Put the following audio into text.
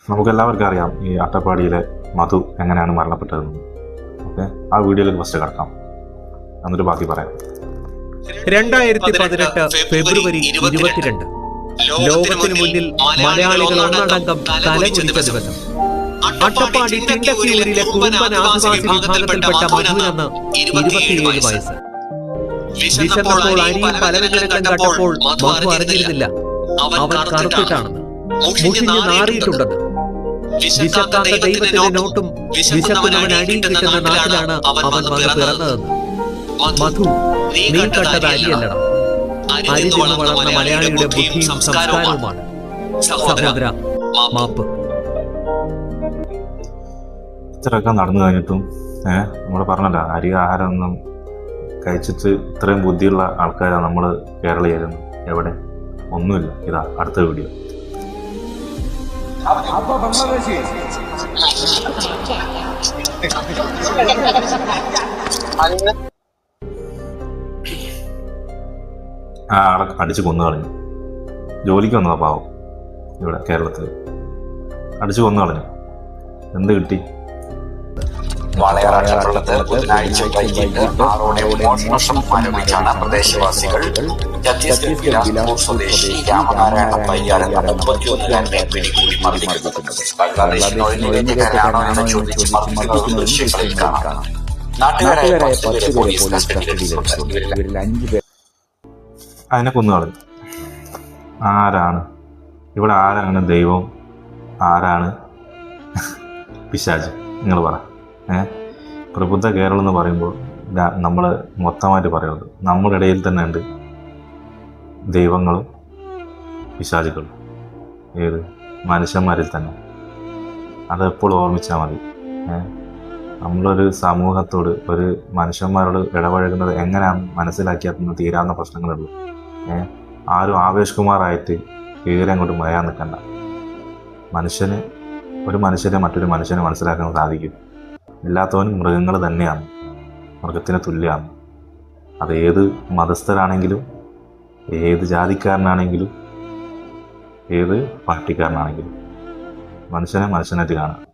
നമുക്കെല്ലാവർക്കും അറിയാം ഈ അട്ടപ്പാടിയിലെ മധു എങ്ങനെയാണ് മരണപ്പെട്ടതെന്ന്. ഓക്കെ, ആ വീഡിയോയിലേക്ക് ഫസ്റ്റ് കിടക്കാം, എന്നിട്ട് ബാക്കി പറയാം. 2018 ഫെബ്രുവരി 22 ലോകത്തിന് മുന്നിൽ മലയാളികൾ ഒന്നടങ്കം തലകുനിച്ച ദിവസം. അട്ടപ്പാടി തിണ്ടക്കിയൂരിലെ കുറുമ്പൻ ആദിവാസി വിഭാഗത്തിൽപ്പെട്ട മധുവിനെന്ന് 27 വയസ്സ്. വിശന്നപ്പോൾ അരിയും പലവ്യഞ്ജനങ്ങളും കണ്ടപ്പോൾ മധു അറിഞ്ഞിരുന്നില്ല അവൻ കറുത്തിട്ടാണെന്ന്, മുഷിഞ്ഞ് നാറിയിട്ടുണ്ടെന്ന്. വിശക്കാത്ത ദൈവത്തിന്റെ നോട്ടും വിശക്കുന്നവൻ അടിയും കിട്ടുന്ന നാട്ടിലാണ് അവൻ വന്ന് പിറന്നതെന്ന്. മധു, നീ കണ്ടത് അരിയല്ലട, അരി തിന്ന് വളർന്ന മലയാളിയുടെ ബുദ്ധിയും സംസ്കാരവുമാണ്. സഹോദര, മാപ്പ്. ഇത്രയൊക്കെ നടന്നു കഴിഞ്ഞിട്ടും നമ്മൾ പറഞ്ഞല്ല, അരി ആഹാരം ഒന്നും കഴിച്ചിട്ട് ഇത്രയും ബുദ്ധിയുള്ള ആൾക്കാരാണ് നമ്മൾ കേരളീയരെന്ന്. എവിടെ? ഒന്നുമില്ല. ഇതാ അടുത്ത വീഡിയോ. ആ ആളെ അടിച്ച് കൊന്നു കളഞ്ഞു. ജോലിക്ക് വന്നതാ പാവം, ഇവിടെ കേരളത്തിൽ അടിച്ചു കൊന്നു കളഞ്ഞു. എന്ത് കിട്ടി? വളയറാറ്റുള്ളത് ബുധനാഴ്ച വൈകിട്ട് 6 മോഷണം ആരംഭിച്ചാണ് പ്രദേശവാസികൾ ഛത്തീസ്ഗഡ് ബിലാസ്പൂർ സ്വദേശി രാമനാരായണ പയ്യാർ എന്ന 31-കാരനെ പിടികൂടി മർദ്ദിക്കുന്നത്. ബംഗ്ലാദേശിൽ ഒഴിഞ്ഞിരിക്കുകയാണോ എന്ന് ചോദിച്ച് മർദ്ദിക്കുന്നത് ദൃശ്യങ്ങളിൽ കാണാം. നാട്ടുകാരായ 10 പേരെ പോലീസ് കസ്റ്റഡിയിലെടുത്തു. അതിനെ കൊന്നു കളഞ്ഞു. ആരാണ് ഇവിടെ? ആരാണ് ദൈവം? ആരാണ് പിശാച്? നിങ്ങൾ പറ. പ്രബുദ്ധ കേരളം എന്ന് പറയുമ്പോൾ നമ്മൾ മൊത്തമായിട്ട് പറയുന്നത് നമ്മുടെ ഇടയിൽ തന്നെ ഉണ്ട് ദൈവങ്ങളും പിശാചുകളും. ഏത്? മനുഷ്യന്മാരിൽ തന്നെ. അതെപ്പോഴും ഓർമ്മിച്ചാൽ മതി. നമ്മളൊരു സമൂഹത്തോട്, ഒരു മനുഷ്യന്മാരോട് ഇടപഴകുന്നത് എങ്ങനെയാണെന്ന് മനസ്സിലാക്കിയാൽ തീരാവുന്ന പ്രശ്നങ്ങളുള്ളൂ. ആരും ആവേശകുമാറായിട്ട് കീഴെ അങ്ങോട്ട് മയാൻ നിൽക്കണ്ട. ഒരു മനുഷ്യനെ മറ്റൊരു മനുഷ്യനെ മനസ്സിലാക്കാൻ സാധിക്കും. ഇല്ലാത്തവൻ മൃഗങ്ങൾ തന്നെയാണ്, മൃഗത്തിന് തുല്യമാണ്. അത് ഏത് മതസ്ഥരാണെങ്കിലും, ഏത് ജാതിക്കാരനാണെങ്കിലും, ഏത് പാർട്ടിക്കാരനാണെങ്കിലും മനുഷ്യനെ മനുഷ്യനായിട്ട് കാണാം.